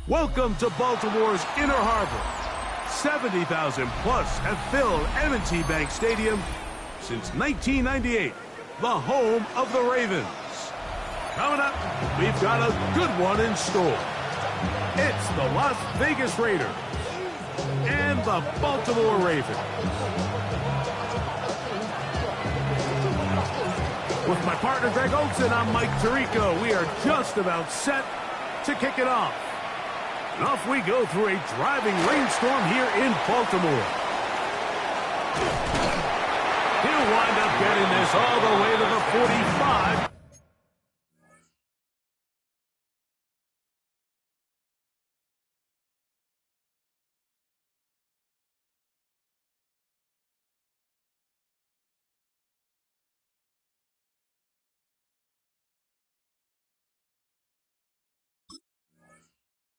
Welcome to Baltimore's Inner Harbor. 70,000 plus have filled M&T Bank Stadium since 1998, the home of the Ravens. Coming up, we've got a good one in store. It's the Las Vegas Raiders and the Baltimore Ravens. With my partner Greg Olson, I'm Mike Tirico. We are just about set to kick it off. And off we go through a driving rainstorm here in Baltimore. He'll wind up getting this all the way to the 45.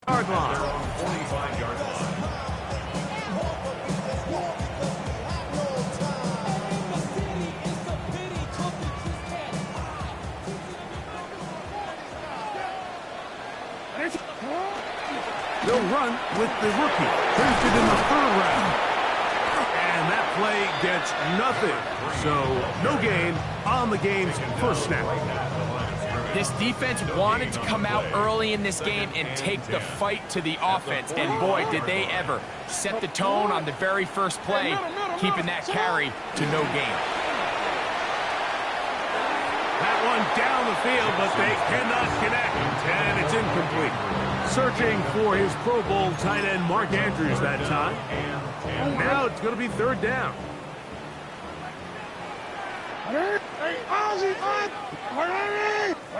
Yard line. 45-yard line. They'll run with the rookie, drafted in the third round. And that play gets nothing. So no gain on the game's first snap. This defense wanted to come out early in this game and take the fight to the offense, and boy, did they ever. Set the tone on the very first play, keeping that carry to no gain. That one down the field, but they cannot connect, and it's incomplete. Searching for his Pro Bowl tight end Mark Andrews that time. Now it's going to be third down.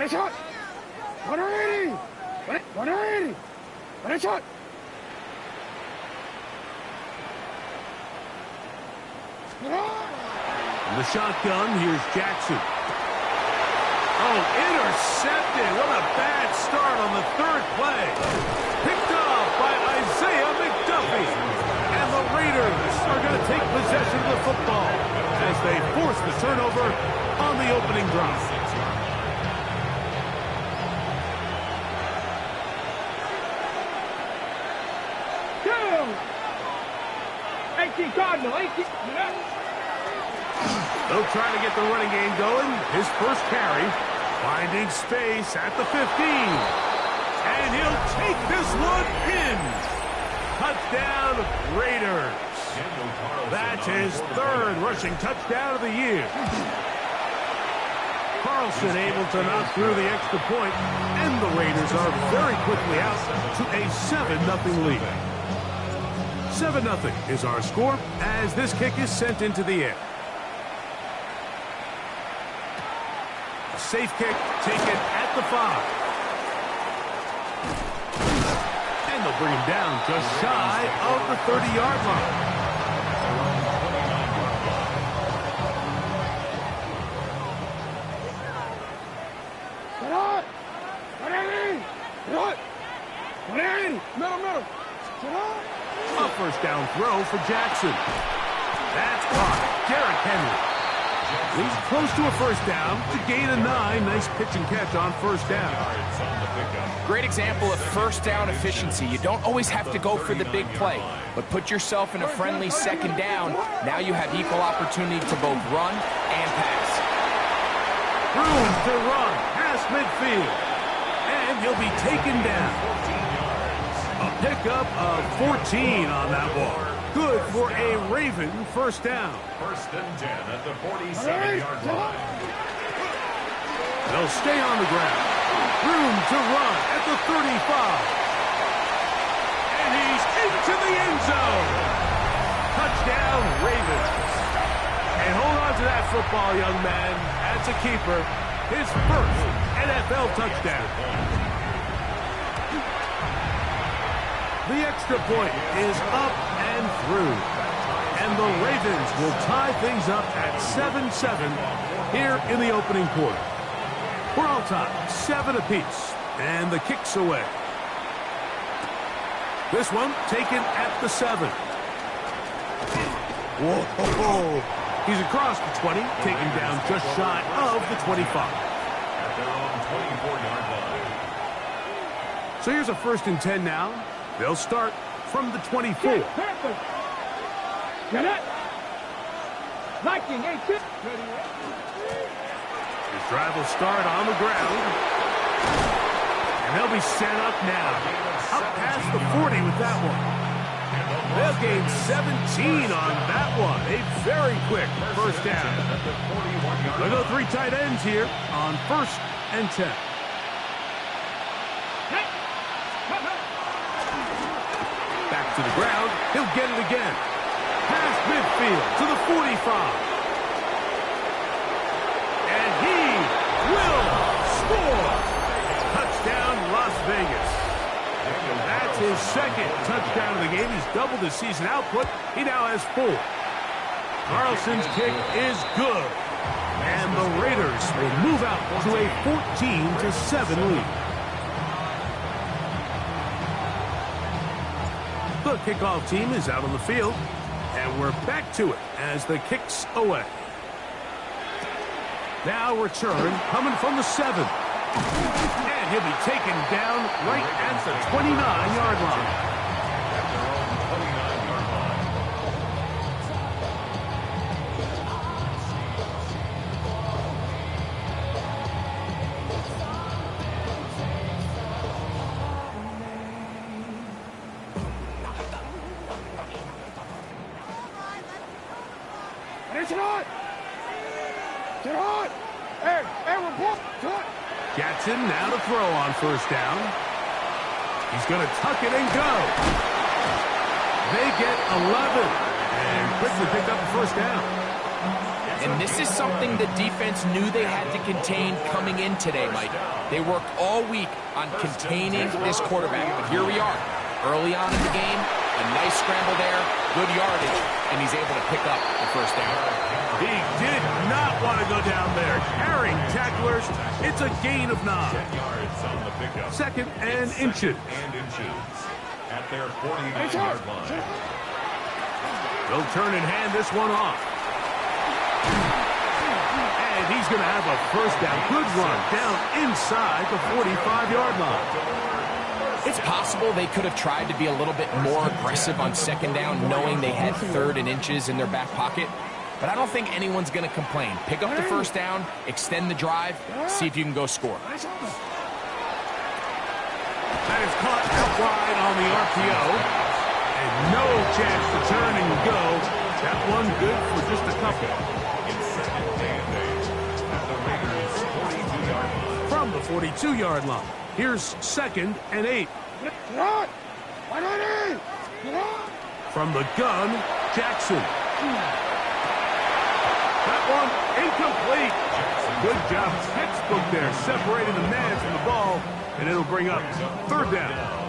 Shot. 180. 180. Shot. The shotgun, here's Jackson. Oh, intercepted. What a bad start on the third play. Picked off by Isaiah McDuffie. And the Raiders are going to take possession of the football as they force the turnover on the opening drive. They'll try to get the running game going. His first carry, finding space at the 15. And he'll take this one in. Touchdown, Raiders. That's his third rushing touchdown of the year. Carlson able to knock through the extra point, and the Raiders are very quickly out to a 7-0 lead. 7-0 is our score as this kick is sent into the air. A safe kick taken at the 5. And they'll bring him down just shy of the 30-yard line. A first down throw for Jackson. That's caught. Derrick Henry. He's close to a first down to gain a 9. Nice pitch and catch on first down. Great example of first down efficiency. You don't always have to go for the big play, but put yourself in a friendly second down. Now you have equal opportunity to both run and pass. Room to run past midfield. And he'll be taken down. A pickup of 14 on that ball. Good for a Raven first down. First and 10 at the 47-yard line. They'll stay on the ground. Room to run at the 35. And he's into the end zone. Touchdown, Ravens. And hold on to that football, young man. That's a keeper. His first NFL touchdown. The extra point is up and through. And the Ravens will tie things up at 7-7 here in the opening quarter. We're all tied, 7 apiece, and the kick's away. This one taken at the 7. Whoa! He's across the 20, taken down just shy of the 25. At their own 24-yard line. So here's a 1st and 10 now. They'll start from the 24. Get it. Liking, ain't it? His drive will start on the ground. And they'll be set up now. Up past the 40 with that one. They'll gain 17 on that one. A very quick 1st down. They'll go 3 tight ends here on 1st and 10. Back to the ground. He'll get it again. Past midfield to the 45. And he will score. Touchdown, Las Vegas. That's his 2nd touchdown of the game. He's doubled his season output. He now has 4. Carlson's kick is good. And the Raiders will move out to a 14-7 lead. The kickoff team is out on the field. And we're back to it as the kick's away. Now return coming from the 7. And he'll be taken down right at the 29-yard line. At their own 29-yard line. Get on! Get on! Hey, report! Jackson now to throw on 1st down. He's going to tuck it and go. They get 11 and quickly pick up the 1st down. And this is something the defense knew they had to contain coming in today, Mike. They worked all week on containing this quarterback, but here we are. Early on in the game, a nice scramble there, good yardage, and he's able to pick up the 1st down. He did not want to go down there. Carrying tacklers, it's a gain of 9. 10 yards on the pickup. 2nd and inches. At their 49-yard line. They'll turn and hand this one off. And he's going to have a 1st down. Good run down inside the 45-yard line. It's possible they could have tried to be a little bit more aggressive on 2nd down, knowing they had 3rd and inches in their back pocket. But I don't think anyone's going to complain. Pick up the 1st down, extend the drive, see if you can go score. That is caught out wide on the RPO. And no chance to turn and go. That one good for just a couple. From the 42-yard line. Here's 2nd and 8. Get on! Get on! From the gun, Jackson. That one incomplete. Good job, textbook there, separating the man from the ball, and it'll bring up 3rd down.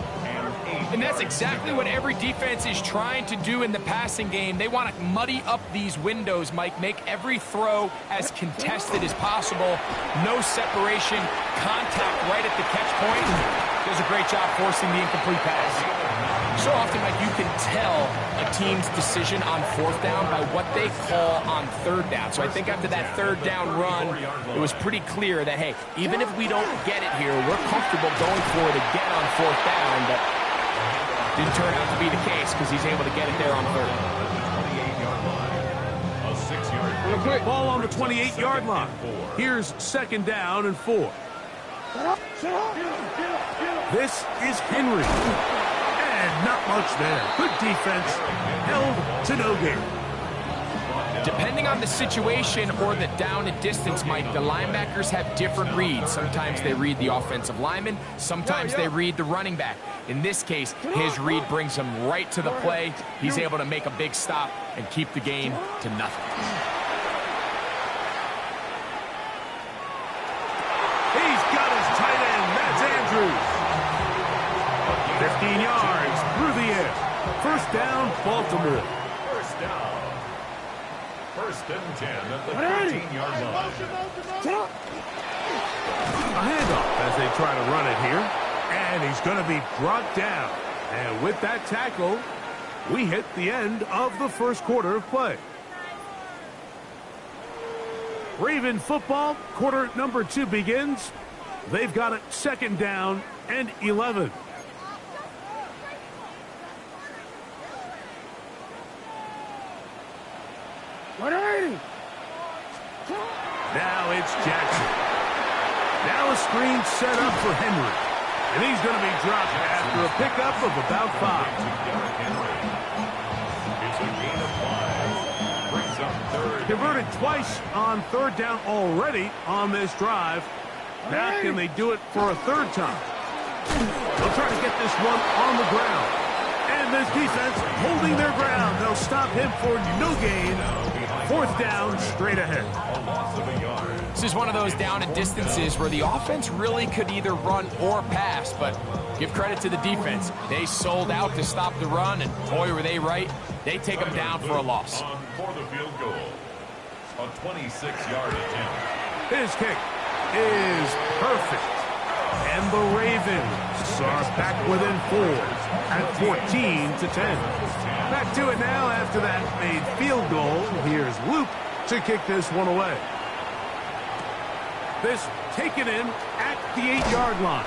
And that's exactly what every defense is trying to do in the passing game. They want to muddy up these windows, Mike, make every throw as contested as possible. No separation, contact right at the catch point. Does a great job forcing the incomplete pass. So often, Mike, you can tell a team's decision on 4th down by what they call on 3rd down. So I think after that 3rd down run, it was pretty clear that, hey, even if we don't get it here, we're comfortable going for it again on 4th down, but didn't turn out to be the case because he's able to get it there on 3rd. A 6-yard Ball on the 28-yard line. Here's 2nd down and 4. This is Henry. And not much there. Good defense. Held to no gain. Depending on the situation or the down and distance, Mike, the linebackers have different reads. Sometimes they read the offensive lineman. Sometimes they read the running back. In this case, his read brings him right to the play. He's able to make a big stop and keep the game to nothing. He's got his tight end. That's Andrews. 15 yards through the air. First down, Baltimore. First down. First and 10 at the 13-yard line. A handoff as they try to run it here. And he's going to be brought down. And with that tackle, we hit the end of the first quarter of play. Raven football, quarter number 2 begins. They've got it second down and 11. Now it's Jackson. Now a screen set up for Henry. And he's going to be dropped after a pickup of about 5. It's a gain of 5. Brings up third. Converted twice on third down already on this drive. Now can they do it for a third time? They'll try to get this one on the ground. And this defense holding their ground. They'll stop him for no gain. Fourth down, straight ahead. A loss of a yard. This is one of those down and distances where the offense really could either run or pass, but give credit to the defense. They sold out to stop the run, and boy, were they right. They take them down for a loss. On for the field goal. A 26-yard attempt. His kick is perfect. And the Ravens are back within 4 at 14-10. Back to it now after that made field goal. Here's Luke to kick this one away. This taken in at the 8-yard line.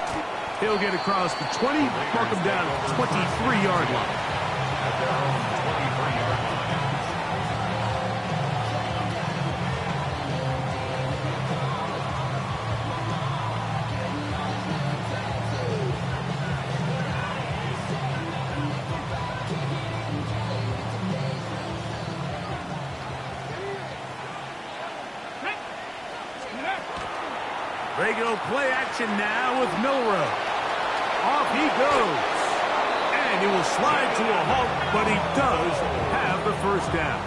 He'll get across the 20, mark him down at the 23-yard line. At their own 23-yard line. They go play action now with Milroe. Off he goes. And he will slide to a halt, but he does have the first down.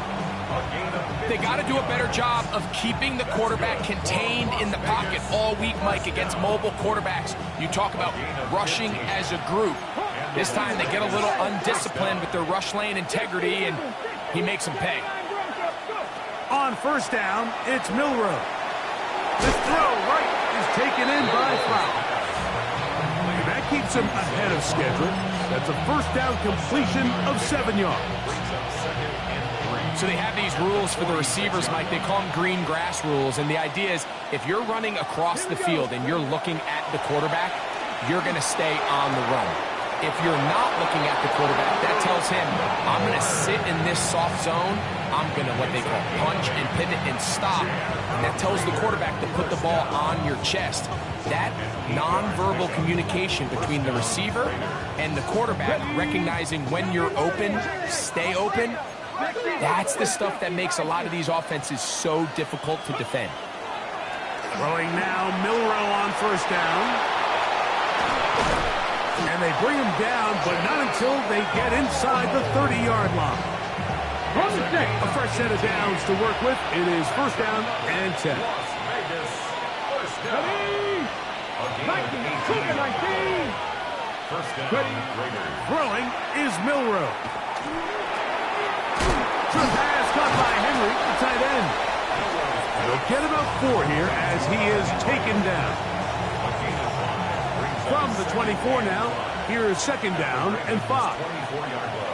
They got to do a better job of keeping the quarterback contained in the pocket all week, Mike, against mobile quarterbacks. You talk about rushing as a group. This time they get a little undisciplined with their rush lane integrity, and he makes them pay. On first down, it's Milroe. This throw right is taken in by Fowl. That keeps him ahead of schedule. That's a first down completion of 7 yards. So they have these rules for the receivers, Mike. They call them green grass rules. And the idea is if you're running across the field and you're looking at the quarterback, you're going to stay on the run. If you're not looking at the quarterback, that tells him, I'm going to sit in this soft zone. I'm going to what they call punch and pivot and stop. And that tells the quarterback to put the ball on your chest. That nonverbal communication between the receiver and the quarterback, recognizing when you're open, stay open, that's the stuff that makes a lot of these offenses so difficult to defend. Throwing now, Milroe on first down. And they bring him down, but not until they get inside the 30-yard line. A fresh set of downs to work with. It is first down and 10. Las Vegas. First down. First down, Raiders. Throwing is Milroe. True pass caught by Henry, the tight end. They'll get about 4 here as he is taken down. From the 24 now, here is second down and 5. 24-yard line.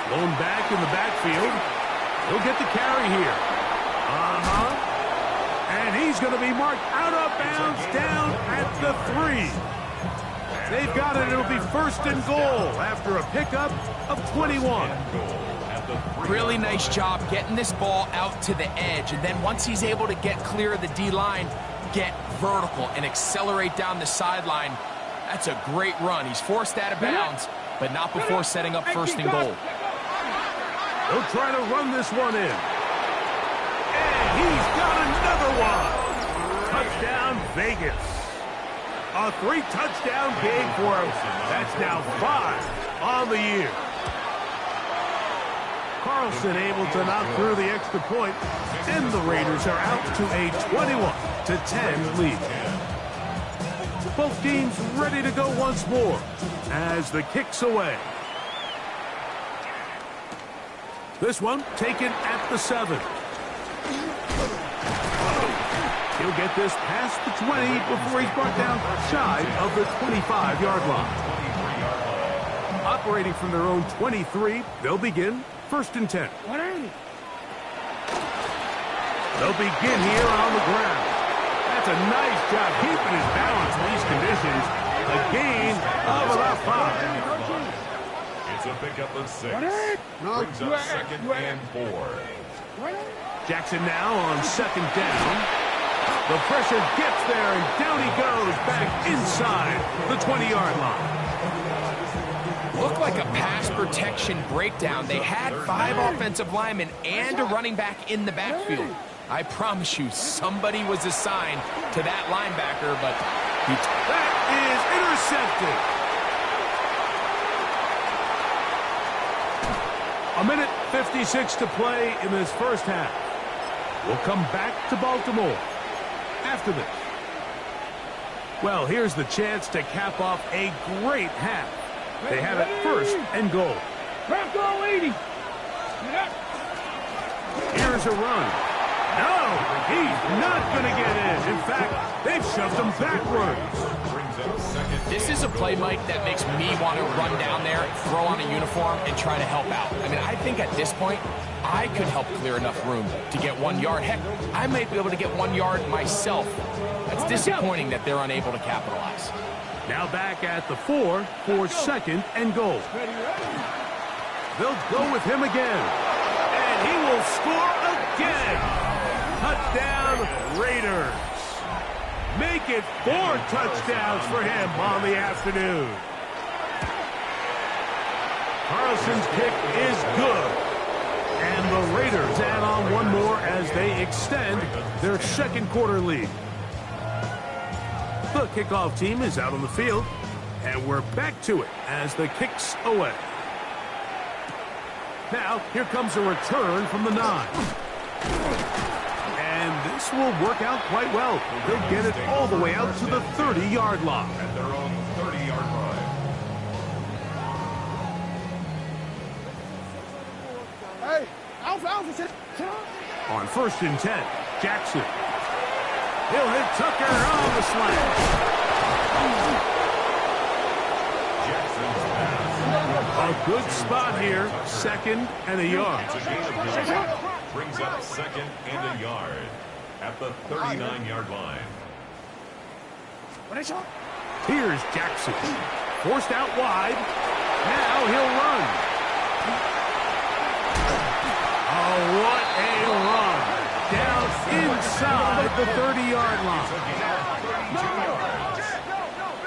Blown back in the backfield. He'll get the carry here. And he's going to be marked out of bounds down at the 3. They've got it. It'll be first and goal after a pickup of 21. Really nice job getting this ball out to the edge. And then once he's able to get clear of the D-line, get vertical and accelerate down the sideline. That's a great run. He's forced out of bounds, but not before setting up first and goal. He'll try to run this one in. And he's got another one. Touchdown, Vegas. A 3-touchdown game for him. That's now 5 on the year. Carlson able to knock through the extra point, and the Raiders are out to a 21-10 lead. Both teams ready to go once more as the kick's away. This one taken at the 7. He'll get this past the 20 before he's brought down shy of the 25-yard line. Operating from their own 23, they'll begin 1st and 10. They'll begin here on the ground. That's a nice job keeping his balance in these conditions. A gain of about 5. It's a pickup of 6. Brings up 2nd and 4. Jackson now on 2nd down. The pressure gets there, and down he goes back inside the 20-yard line. Looked like a pass protection breakdown. They had 5 offensive linemen and a running back in the backfield. I promise you, somebody was assigned to that linebacker, but that is intercepted. A minute 56 to play in this first half. We'll come back to Baltimore after this. Well, here's the chance to cap off a great half. They have it 1st and goal. Here's a run. No, he's not going to get in. In fact, they've shoved him backwards. This is a play, Mike, that makes me want to run down there, throw on a uniform, and try to help out. I mean, I think at this point, I could help clear enough room to get 1 yard. Heck, I might be able to get 1 yard myself. That's disappointing that they're unable to capitalize. Now back at the 4 for 2nd and goal. They'll go with him again. And he will score again. Touchdown, Raiders. Make it 4 touchdowns for him on the afternoon. Carlson's kick is good. And the Raiders add on 1 more as they extend their 2nd quarter lead. The kickoff team is out on the field, and we're back to it as the kick's away. Now, here comes a return from the 9. And this will work out quite well. They'll get it all the way out to the 30-yard line. At their own 30-yard line. Hey, Alpha. On 1st and 10, Jackson. He'll hit Tucker on the slant. Jackson's pass. A good spot here, 2nd and a yard. It's a gain of 1. Brings up 2nd and a yard at the 39-yard line. Here's Jackson. Forced out wide. Now he'll run. Oh, what a run. Down inside the 30-yard line.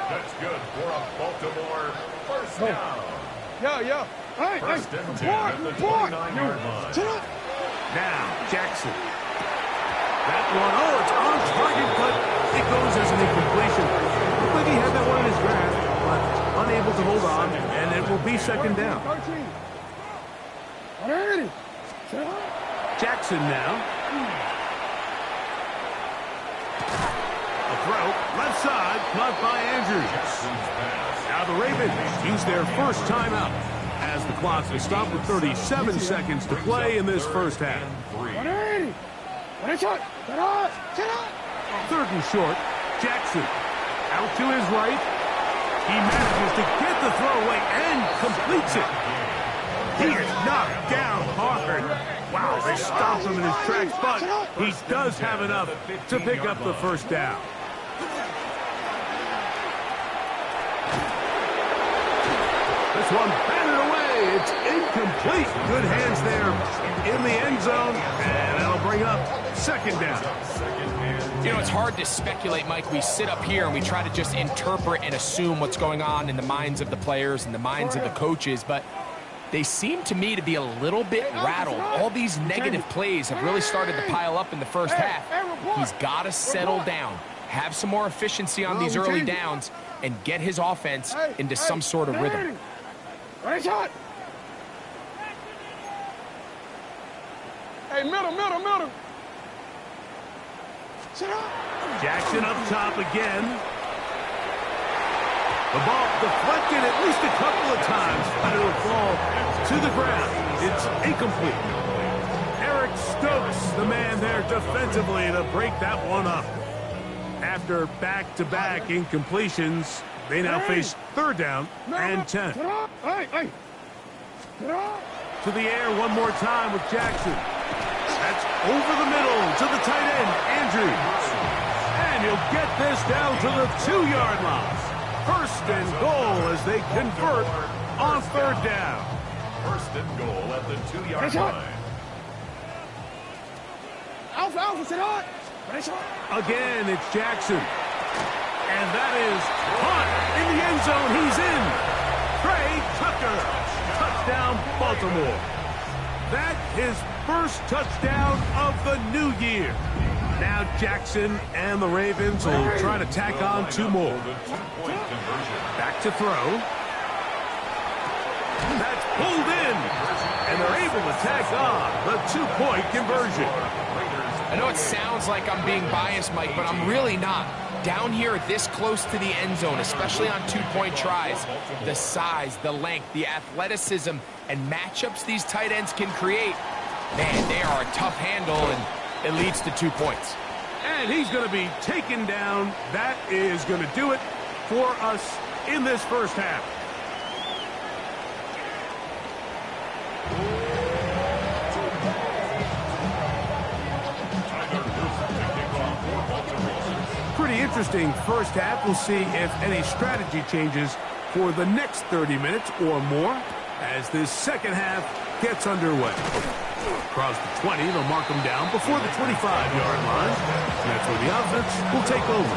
That's good for a Baltimore first down. Yo. Hey, 1st and 10 at the 29-yard line. Now, Jackson. That one, it's on target, but it goes as an incompletion. Looked like he had that one in his grasp, but unable to hold on, and it will be 2nd down. Jackson now. A throw, left side, caught by Andrews. Now the Ravens use their first timeout as the clock is stopped with 37 seconds to play in this first half. 3rd and short, Jackson out to his right. He manages to get the throwaway and completes it. He is knocked down hard. Wow, they stopped him in his tracks, but he does have enough to pick up the first down. This one batted away. It's incomplete. Good hands there in the end zone, and that'll bring up 2nd down. You know, it's hard to speculate, Mike. We sit up here and we try to just interpret and assume what's going on in the minds of the players and the minds of the coaches, but they seem to me to be a little bit rattled. All these negative plays have really started to pile up in the first half. He's got to settle down, have some more efficiency on these early downs, and get his offense into some sort of rhythm. Hey, middle. Jackson up top again. The ball deflected at least a couple of times, but it'll fall to the ground. It's incomplete. Eric Stokes, the man there defensively to break that one up. After back-to-back incompletions, they now face third down and 10. To the air one more time with Jackson. That's over the middle to the tight end, Andrews. And he'll get this down to the 2-yard line. First and goal as they convert on third down. First and goal at the 2-yard line. Again, it's Jackson. And that is caught in the end zone. He's in. Trey Tucker. Touchdown, Baltimore. That's his first touchdown of the new year. Now Jackson and the Ravens will try to tack on 2 more. Back to throw. That's pulled in. And they're able to tack on the 2-point conversion. I know it sounds like I'm being biased, Mike, but I'm really not. Down here this close to the end zone, especially on 2-point tries, the size, the length, the athleticism, and matchups these tight ends can create, man, they are a tough handle, and it leads to 2 points. And he's going to be taken down. That is going to do it for us in this first half. Pretty interesting first half. We'll see if any strategy changes for the next 30 minutes or more as this second half gets underway. Across the 20, they'll mark them down before the 25-yard line. And that's where the offense will take over.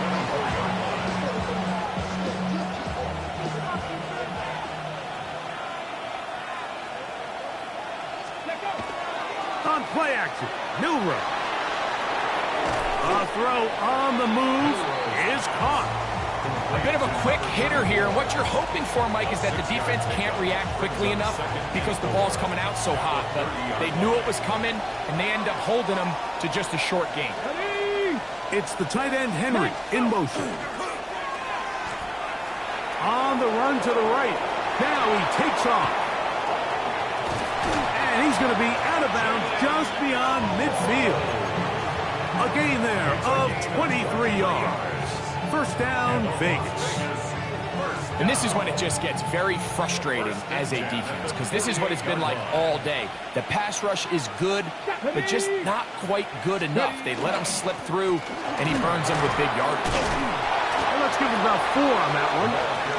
On play action, Milroe. A throw on the move is caught. A bit of a quick hitter here, and what you're hoping for, Mike, is that the defense can't react quickly enough because the ball's coming out so hot. But they knew it was coming, and they end up holding them to just a short gain. It's the tight end, Henry, in motion. On the run to the right. Now he takes off. And he's going to be out of bounds just beyond midfield. A gain there of 23 yards. First down, Vegas. And this is when it just gets very frustrating as a defense, because this is what it's been like all day. The pass rush is good, but just not quite good enough. They let him slip through, and he burns them with big yardage. Well, let's give it about 4 on that one.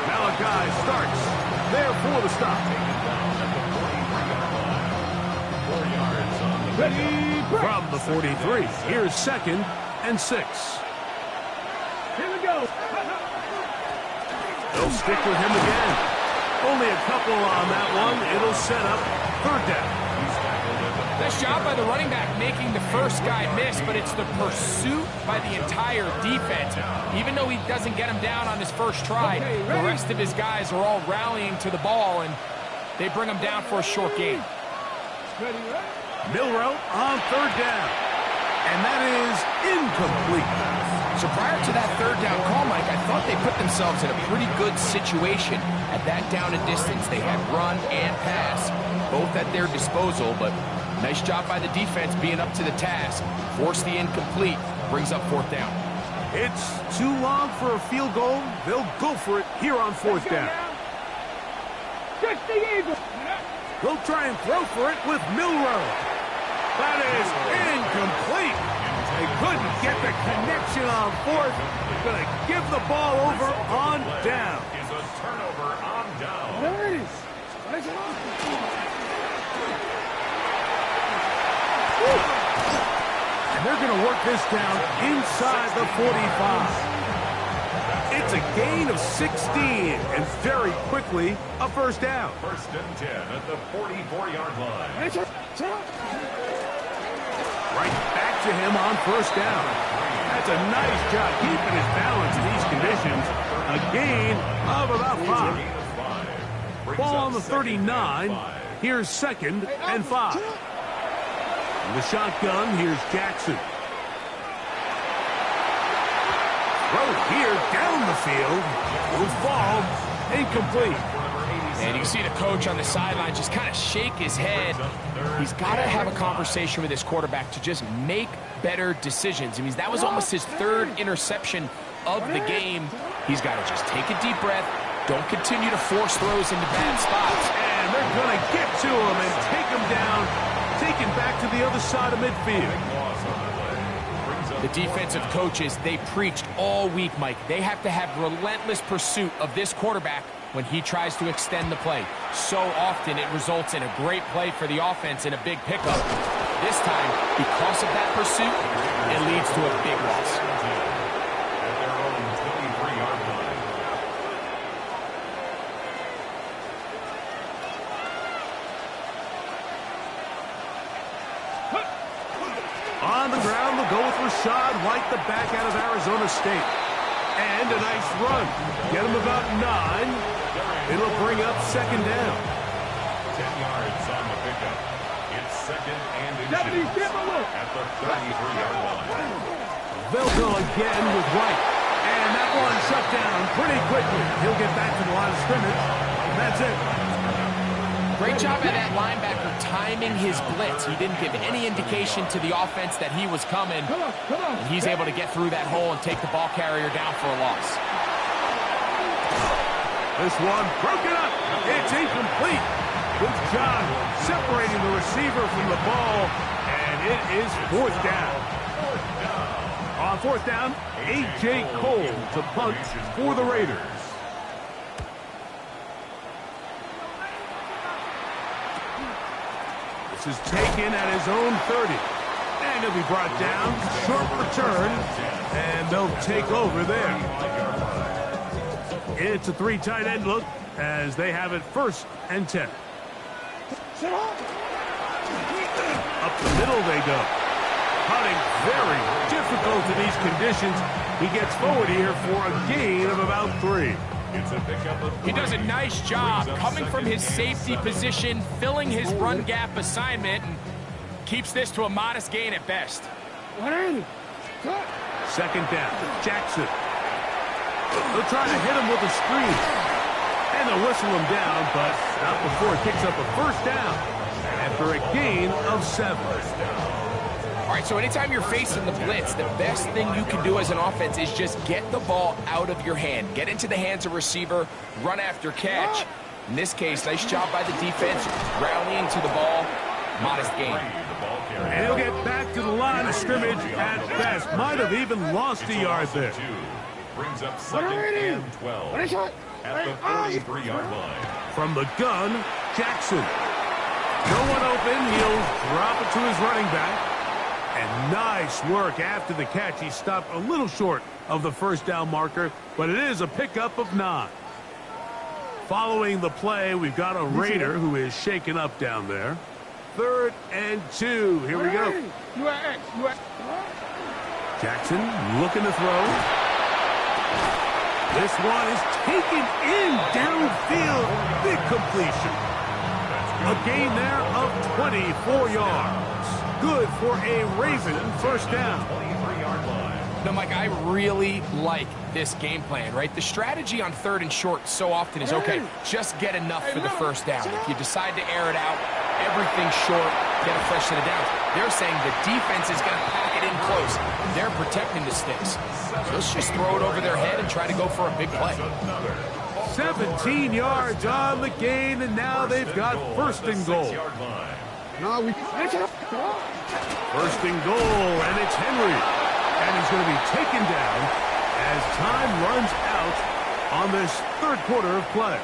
Malachi starts there for the stop. From the 43, here's 2nd and 6. Here we go. They'll stick with him again. Only a couple on that one. It'll set up third down. Nice job by the running back making the first guy miss, but it's the pursuit by the entire defense. Even though he doesn't get him down on his first try, the rest of his guys are all rallying to the ball, and they bring him down for a short gain. Milroe on third down. And that is incomplete. So prior to that third down call, Mike, I thought they put themselves in a pretty good situation at that down and distance. They had run and pass, both at their disposal, but nice job by the defense being up to the task. Force the incomplete, brings up fourth down. It's too long for a field goal. They'll go for it here on fourth down. They'll try and throw for it with Milroe. That is incomplete. They couldn't get the connection on fourth. Going to give the ball over on down. Is a turnover on down. There it is. And they're going to work this down inside the 45. It's a gain of 16, and very quickly, a first down. First and 10 at the 44-yard line. Right back to him on first down. That's a nice job keeping his balance in these conditions. A gain of about 5. Ball on the 39. Here's 2nd and 5. In the shotgun, here's Jackson. Throw here down the field. Will fall. Incomplete. And you can see the coach on the sideline just kind of shake his head. He's got to have a conversation with his quarterback to just make better decisions. I mean, that was almost his third interception of the game. He's got to just take a deep breath. Don't continue to force throws into bad spots. And they're going to get to him and take him down. Take him back to the other side of midfield. The defensive coaches, they preached all week, Mike. They have to have relentless pursuit of this quarterback when he tries to extend the play. So often it results in a great play for the offense and a big pickup. This time, because of that pursuit, it leads to a big loss. At their own 23-yard line. On the ground, they'll go with Rachaad White, the back out of Arizona State. And a nice run. Get him about 9. It'll bring up second down. 10 yards on the pickup. It's second and inches at the 33-yard line. They'll go again with White. And that one shut down pretty quickly. He'll get back to the line of scrimmage. That's it. Great job by that linebacker timing his blitz. He didn't give any indication to the offense that he was coming. And he's able to get through that hole and take the ball carrier down for a loss. This one broken up. It's incomplete. Good job separating the receiver from the ball. And it is fourth down. On fourth down, A.J. Cole to punt for the Raiders. This is taken at his own 30. And he'll be brought down. Short return. And they'll take over there. It's a 3 tight end look as they have it first and 10. Up the middle they go. Punting very difficult in these conditions. He gets forward here for a gain of about 3. It's a pickup of 3. He does a nice job coming from his safety position, filling his run gap assignment, and keeps this to a modest gain at best. Second down. Jackson. They'll try to hit him with a screen. And they'll whistle him down, but not before it picks up a first down after a gain of 7. All right, so anytime you're facing the blitz, the best thing you can do as an offense is just get the ball out of your hand. Get into the hands of receiver, run after catch. In this case, nice job by the defense, rallying to the ball. Modest gain. And he'll get back to the line of scrimmage at best. Might have even lost a yard there. Brings up second and 12 at the 43-yard line. From the gun, Jackson. No one open. He'll drop it to his running back. And nice work after the catch. He stopped a little short of the first down marker, but it is a pickup of 9. Following the play, we've got a Raider who is shaken up down there. 3rd and 2. Here we go. Jackson looking to throw. This one is taken in downfield. Big completion. A gain there of 24 yards. Good for a Raven first down. 23-yard line. No, Mike, I really like this game plan, right? The strategy on 3rd and short so often is, okay, just get enough for the first down. If you decide to air it out, everything short, get a fresh set of downs. They're saying the defense is going to pack it in close. They're protecting the sticks. So let's just throw it over their head and try to go for a big play. 17 yards on the gain, and now they've got first and goal. First and goal, and it's Henry. And he's going to be taken down as time runs out on this 3rd quarter of play.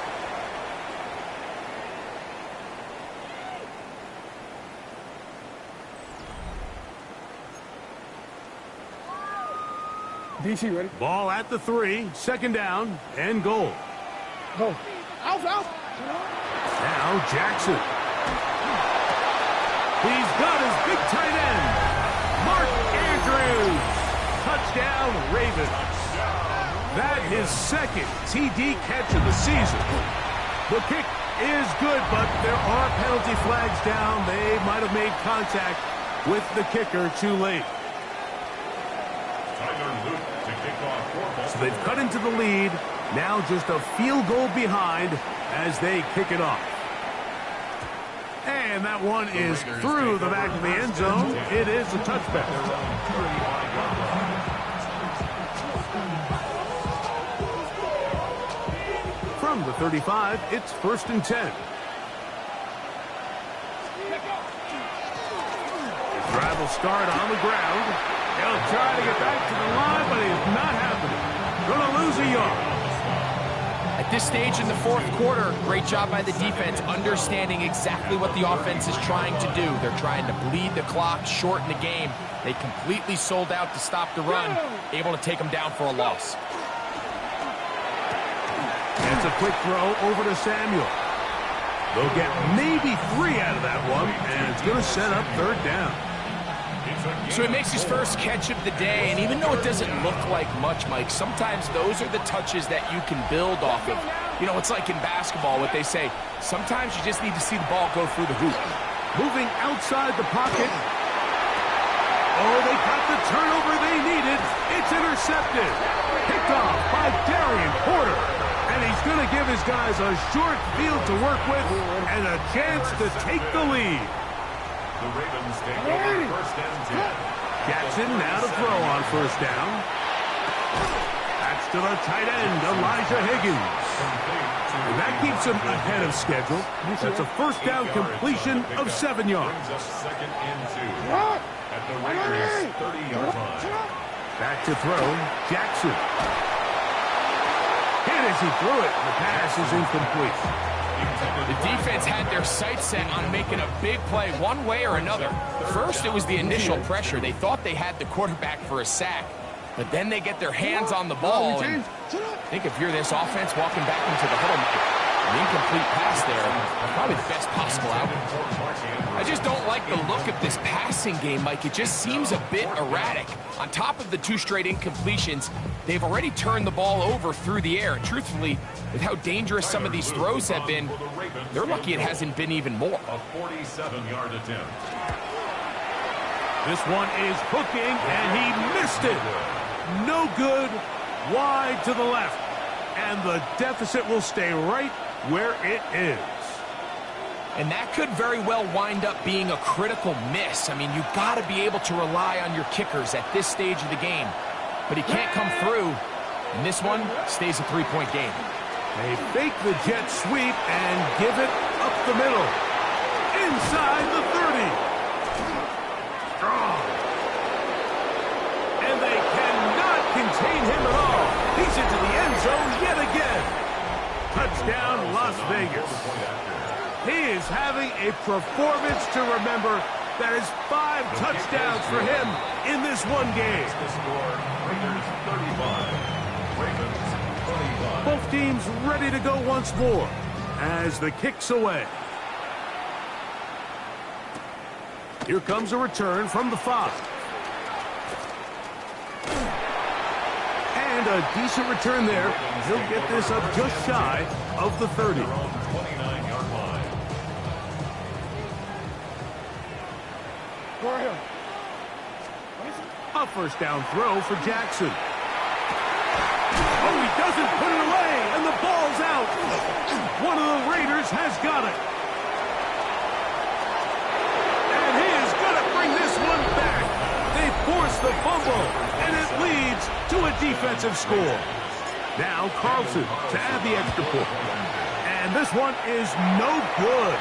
DC ready? Ball at the 3, 2nd down, and goal. Go. Out. Now Jackson. He's got his big tight end, Mark Andrews. Touchdown, Ravens. That his 2nd TD catch of the season. The kick is good, but there are penalty flags down. They might have made contact with the kicker too late. Tyler Luke to So they've cut into the lead. Now just a field goal behind as they kick it off. And that one is through the back of the end zone. It is a touchback. From the 35, it's 1st and 10. Drive will start on the ground. He'll try to get back to the line, but it's not happening. Going to lose a yard. At this stage in the fourth quarter, great job by the defense understanding exactly what the offense is trying to do. They're trying to bleed the clock, shorten the game. They completely sold out to stop the run, able to take them down for a loss. It's a quick throw over to Samuel. They'll get maybe 3 out of that one, and it's going to set up 3rd down. So he makes his first catch of the day, and even though it doesn't look like much, Mike, sometimes those are the touches that you can build off of. You know, it's like in basketball, what they say, sometimes you just need to see the ball go through the hoop. Moving outside the pocket. Oh, they got the turnover they needed. It's intercepted. Picked off by Darian Porter. And he's going to give his guys a short field to work with and a chance to take the lead. The Ravens take over 1st and 10. Jackson now to throw on 1st down. That's to the tight end, Elijah Higgins. And that keeps him ahead of schedule. That's a 1st down completion of 7 yards. Brings us 2nd and 2 at the Raiders' 30-yard line. Back to throw, Jackson. Hit as he threw it. The pass is incomplete. The defense had their sights set on making a big play one way or another. First, it was the initial pressure. They thought they had the quarterback for a sack, but then they get their hands on the ball. And I think if you're this offense walking back into the huddle, an incomplete pass there, probably the best possible outcome. I just don't like the look of this passing game, Mike. It just seems a bit erratic. On top of the 2 straight incompletions, they've already turned the ball over through the air. And truthfully, with how dangerous some of these throws have been, they're lucky it hasn't been even more. A 47-yard attempt. This one is hooking, and he missed it. No good, wide to the left. And the deficit will stay right where it is. And that could very well wind up being a critical miss. I mean, you've got to be able to rely on your kickers at this stage of the game. But he can't come through. And this one stays a 3-point game. They fake the jet sweep and give it up the middle. Inside the 30. Strong. And they cannot contain him at all. He's into the end zone yet again. Touchdown, Las Vegas. He is having a performance to remember. That is 5 touchdowns for him in this one game. The score, Raiders 35, Ravens 25. Both teams ready to go once more as the kick's away. Here comes a return from the 5. And a decent return there. He'll get this up just shy of the 30. 29-yard line. A 1st down throw for Jackson. Oh, he doesn't put it away, and the ball's out. One of the Raiders has got it. And he is going to bring this one back. They force the fumble, and it leads to a defensive score. Now Carlson to add the extra point. And this one is no good.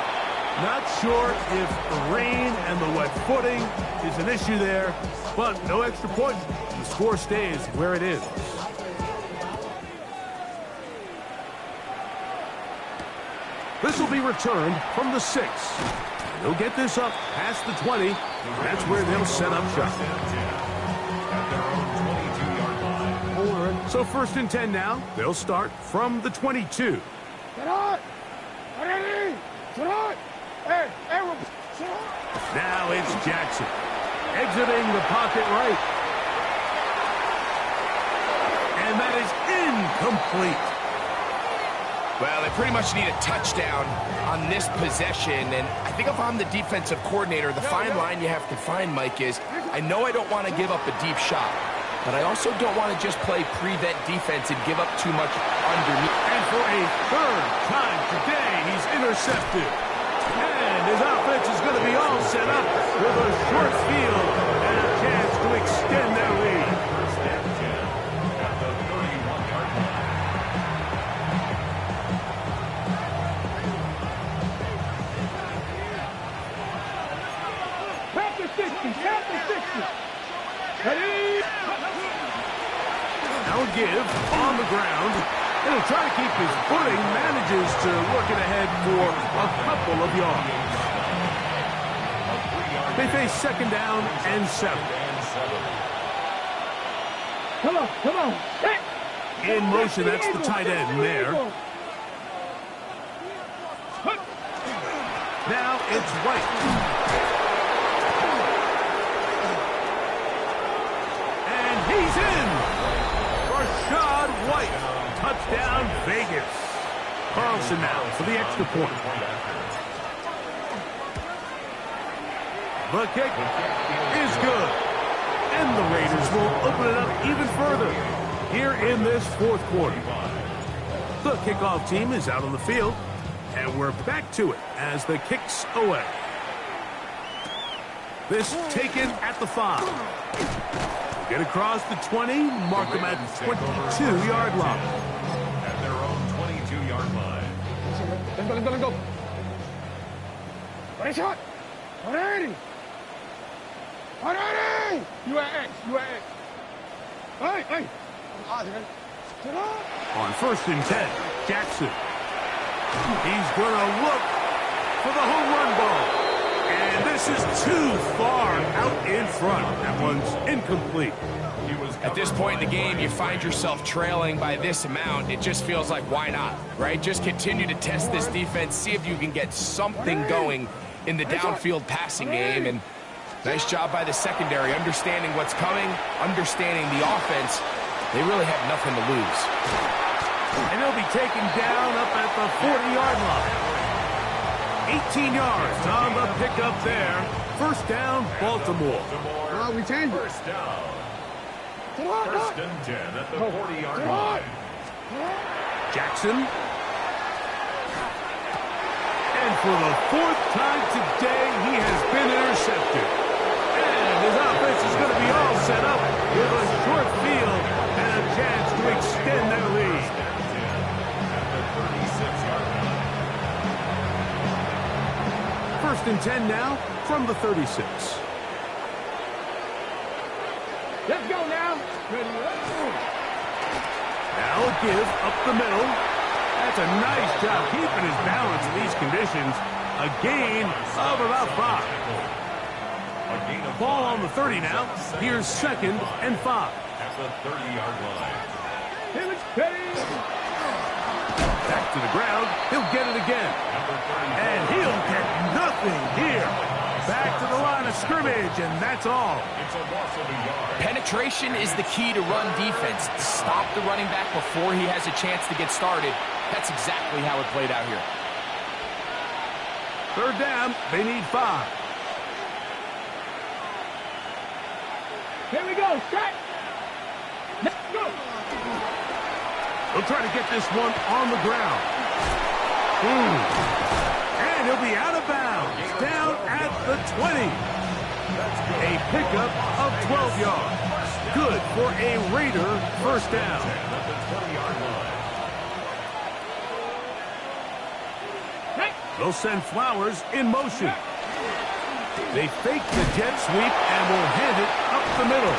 Not sure if the rain and the wet footing is an issue there, but no extra point. The score stays where it is. This will be returned from the 6. They'll get this up past the 20. That's where they'll set up shop. At their own 22-yard line. So 1st and 10 now. They'll start from the 22. Now it's Jackson. Exiting the pocket right. And that is incomplete. Well, they pretty much need a touchdown on this possession, and I think if I'm the defensive coordinator, the fine line you have to find, Mike, is I know I don't want to give up a deep shot, but I also don't want to just play prevent defense and give up too much underneath. And for a third time today, he's intercepted. And his offense is going to be all set up with a short field and a chance to extend their lead. First and 10 at the 31-yard line. Tap the 60. Tap the 60. Ready? Now a give on the ground. He'll try to keep his footing, manages to work it ahead for a couple of yards. They face second down and 7. Come on, come on. In motion, that's the tight end there. Now it's White. And he's in. Rashad White. Touchdown, Vegas. Carlson now for the extra point. The kick is good. And the Raiders will open it up even further here in this fourth quarter. The kickoff team is out on the field, and we're back to it as the kick's away. This taken at the 5. Get across the 20, mark them at 22-yard line. At their own 22-yard line. Let's go, let's go, let's go. Ready, shot. 180. 180. You at X, you at X. Hey, hey. On first and 10, Jackson. He's going to look for the home run ball. And this is too far out in front. That one's incomplete. At this point in the game, you find yourself trailing by this amount. It just feels like, why not, right? Just continue to test this defense, see if you can get something going in the downfield passing game. And nice job by the secondary, understanding what's coming, understanding the offense. They really have nothing to lose. And he'll be taken down up at the 40-yard line. 18 yards on the pickup there. First down, Baltimore. Well, we changed it. First down. Come on, First and 10 at the 40-yard line. Jackson. And for the fourth time today, he has been intercepted. And his offense is going to be all set up with a short field and a chance to extend their lead. At the 36-yard line. First and 10 now from the 36. Let's go now. Ready, let's go. Now a give up the middle. That's a nice job keeping his balance in these conditions. A gain of about 5. A gain of Ball 5. on the 30 now. Here's second and 5. At the 30-yard line. Here it's ready. Back to the ground. He'll get it again. Number 34. And he'll get nothing here. Back to the line of scrimmage, and that's all. It's a loss of a yard. Penetration is the key to run defense. Stop the running back before he has a chance to get started. That's exactly how it played out here. Third down, they need 5. Here we go. Strike. Let's go. They'll try to get this one on the ground. And he'll be out of bounds, down at the 20. A pickup of 12 yards. Good for a Raider first down. At the 20-yard line. They'll send Flowers in motion. They fake the jet sweep and will hand it up the middle.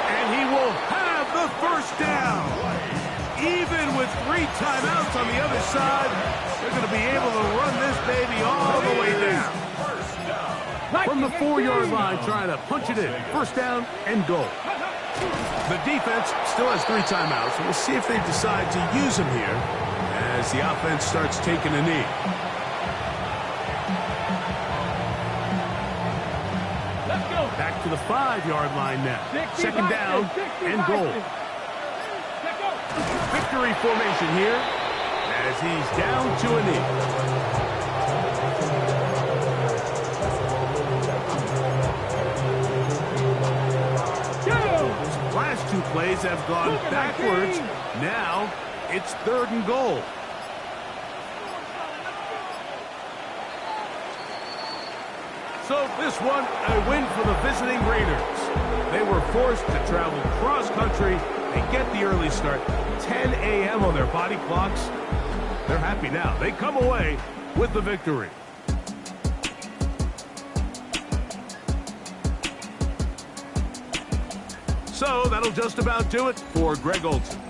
And he will have the first down. Even with 3 timeouts on the other side, they're going to be able to run this baby all the way down. From the 4-yard line, trying to punch it in. First down and goal. The defense still has 3 timeouts. We'll see if they decide to use them here as the offense starts taking a knee. Let's go. Back to the 5-yard line now. 65, Second down 65. and goal. Let's go. Victory formation here as he's down to a knee. Flash last two plays have gone backwards. Now it's 3rd and goal. So this one, a win for the visiting Raiders. They were forced to travel cross-country and get the early start. 10 a.m. on their body clocks. They're happy now. They come away with the victory. So that'll just about do it for Greg Olsen.